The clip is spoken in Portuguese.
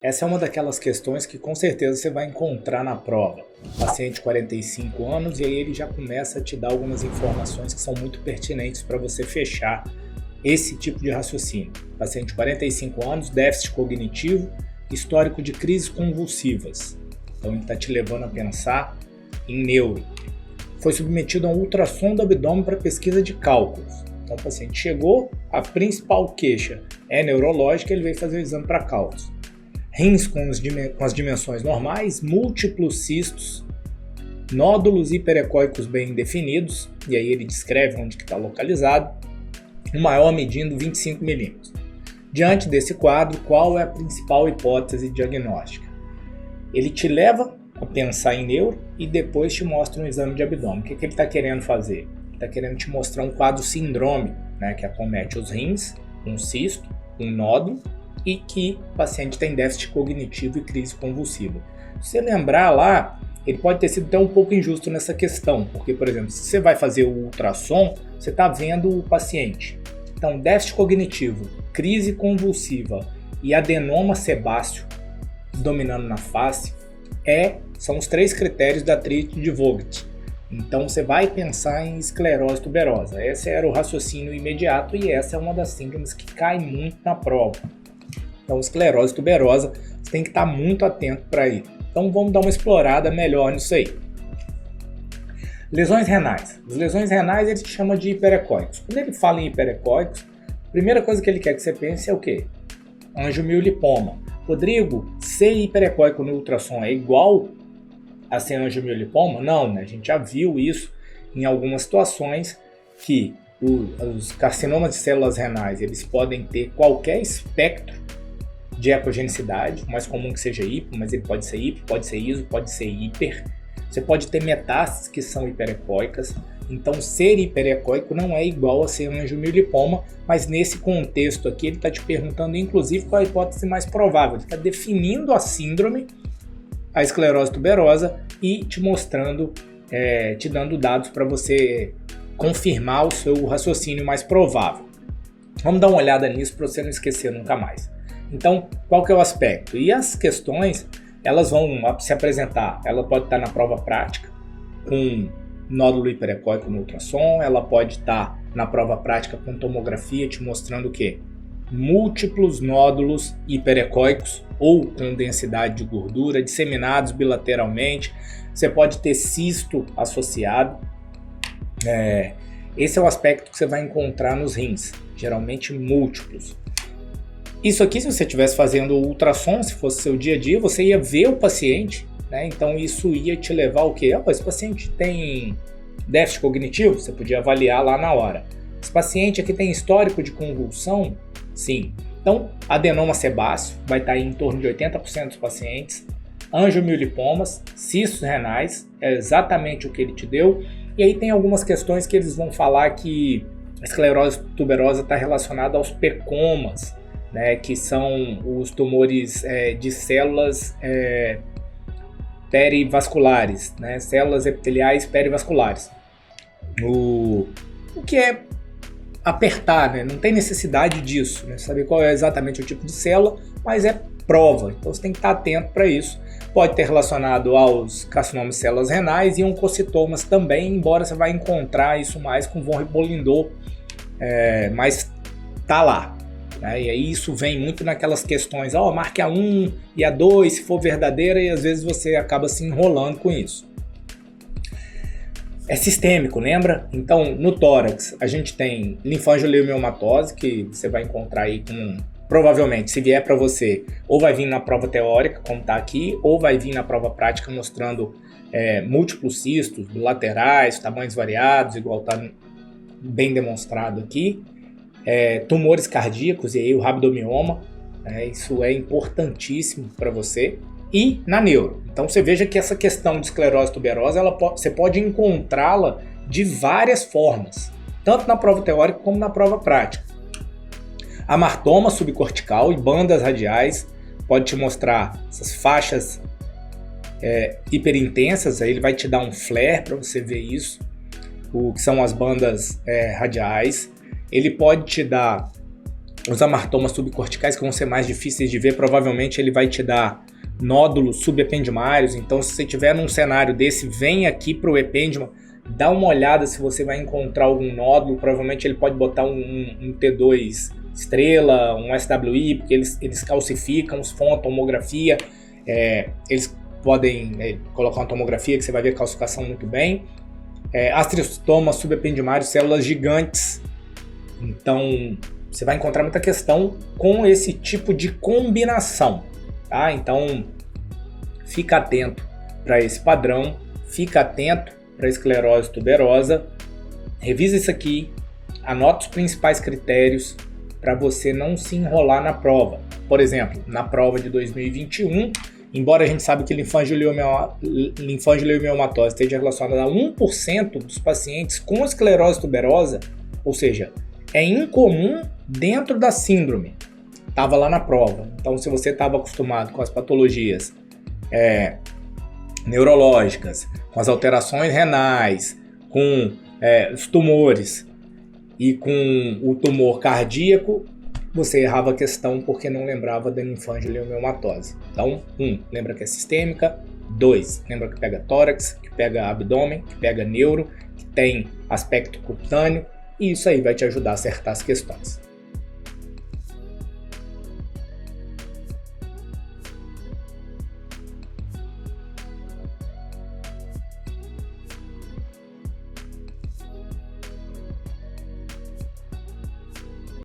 Essa é uma daquelas questões que com certeza você vai encontrar na prova. Paciente de 45 anos e aí ele já começa a te dar algumas informações que são muito pertinentes para você fechar esse tipo de raciocínio. Paciente de 45 anos, déficit cognitivo, histórico de crises convulsivas. Então ele está te levando a pensar em neuro. Foi submetido a um ultrassom do abdômen para pesquisa de cálculos. Então o paciente chegou, a principal queixa é neurológica, ele veio fazer o exame para cálculos. Rins com as dimensões normais, múltiplos cistos, nódulos hiperecóicos bem definidos, e aí ele descreve onde está localizado, o maior medindo 25 milímetros. Diante desse quadro, qual é a principal hipótese diagnóstica? Ele te leva a pensar em neuro e depois te mostra um exame de abdômen. O que ele está querendo fazer? Ele está querendo te mostrar um quadro sindrômico, que acomete os rins, um cisto, um nódulo, e que o paciente tem déficit cognitivo e crise convulsiva. Se você lembrar lá, ele pode ter sido até um pouco injusto nessa questão, porque, por exemplo, se você vai fazer o ultrassom, você está vendo o paciente. Então, déficit cognitivo, crise convulsiva e adenoma sebáceo dominando na face são os 3 critérios da tríade de Vogt. Então, você vai pensar em esclerose tuberosa. Esse era o raciocínio imediato e essa é uma das síndromes que cai muito na prova. Então, esclerose tuberosa, você tem que estar muito atento para ir. Então, vamos dar uma explorada melhor nisso aí. Lesões renais. As lesões renais ele chama de hiperecóicos. Quando ele fala em hiperecóicos, a primeira coisa que ele quer que você pense é o quê? Angiomiolipoma. Rodrigo, ser hiperecóico no ultrassom é igual a ser angiomiolipoma? Não, né? A gente já viu isso em algumas situações que os carcinomas de células renais eles podem ter qualquer espectro de ecogenicidade, o mais comum que seja hipo, mas ele pode ser hipo, pode ser iso, pode ser hiper. Você pode ter metástases que são hiperecóicas, então ser hiperecóico não é igual a ser um angiomiolipoma, mas nesse contexto aqui ele está te perguntando inclusive qual a hipótese mais provável, ele está definindo a síndrome, a esclerose tuberosa e te mostrando, te dando dados para você confirmar o seu raciocínio mais provável. Vamos dar uma olhada nisso para você não esquecer nunca mais. Então, qual que é o aspecto? E as questões, elas vão se apresentar, ela pode estar na prova prática, com nódulo hiperecóico no ultrassom, ela pode estar na prova prática com tomografia, te mostrando o quê? Múltiplos nódulos hiperecóicos ou com densidade de gordura, disseminados bilateralmente, você pode ter cisto associado. Esse é o aspecto que você vai encontrar nos rins, geralmente múltiplos. Isso aqui, se você estivesse fazendo o ultrassom, se fosse seu dia a dia, você ia ver o paciente, então isso ia te levar ao quê? Esse paciente tem déficit cognitivo? Você podia avaliar lá na hora. Esse paciente aqui tem histórico de convulsão? Sim. Então, adenoma sebáceo vai estar em torno de 80% dos pacientes, angiomiolipomas, cistos renais, é exatamente o que ele te deu, e aí tem algumas questões que eles vão falar que a esclerose tuberosa está relacionada aos pecomas, que são os tumores de células perivasculares, células epiteliais perivasculares. O que é apertar, não tem necessidade disso, saber qual é exatamente o tipo de célula, mas é prova, então você tem que estar atento para isso. Pode ter relacionado aos carcinomas de células renais e oncocitomas também, embora você vai encontrar isso mais com von Hippel-Lindau, mas tá lá. E aí isso vem muito naquelas questões, marque a 1 e a 2 se for verdadeira, e às vezes você acaba se enrolando com isso. É sistêmico, lembra? Então no tórax a gente tem linfangioleiomiomatose, que você vai encontrar aí provavelmente, se vier para você, ou vai vir na prova teórica, como está aqui, ou vai vir na prova prática mostrando múltiplos cistos bilaterais, tamanhos variados, igual está bem demonstrado aqui. Tumores cardíacos e aí o rabdomioma, isso é importantíssimo para você. E na neuro, então você veja que essa questão de esclerose tuberosa, você pode encontrá-la de várias formas, tanto na prova teórica como na prova prática. Amartoma subcortical e bandas radiais pode te mostrar essas faixas hiperintensas, aí ele vai te dar um flare para você ver isso, o que são as bandas radiais. Ele pode te dar Os hamartomas subcorticais, que vão ser mais difíceis de ver, provavelmente ele vai te dar nódulos subependimários. Então, se você tiver num cenário desse, vem aqui para o epêndima, dá uma olhada se você vai encontrar algum nódulo. Provavelmente ele pode botar um T2 estrela, um SWI, porque eles calcificam, se for uma tomografia, eles podem colocar uma tomografia que você vai ver calcificação muito bem. Asterostomas subependimários, células gigantes. Então, você vai encontrar muita questão com esse tipo de combinação, tá? Então, fica atento para esse padrão, fica atento para a esclerose tuberosa, revisa isso aqui, anota os principais critérios para você não se enrolar na prova. Por exemplo, na prova de 2021, embora a gente saiba que linfangioleiomiomatose esteja relacionada a 1% dos pacientes com esclerose tuberosa, ou seja, é incomum dentro da síndrome, estava lá na prova. Então, se você estava acostumado com as patologias neurológicas, com as alterações renais, com os tumores e com o tumor cardíaco, você errava a questão porque não lembrava da linfangioleiomiomatose. Então, lembra que é sistêmica. 2, lembra que pega tórax, que pega abdômen, que pega neuro, que tem aspecto cutâneo. E isso aí vai te ajudar a acertar as questões.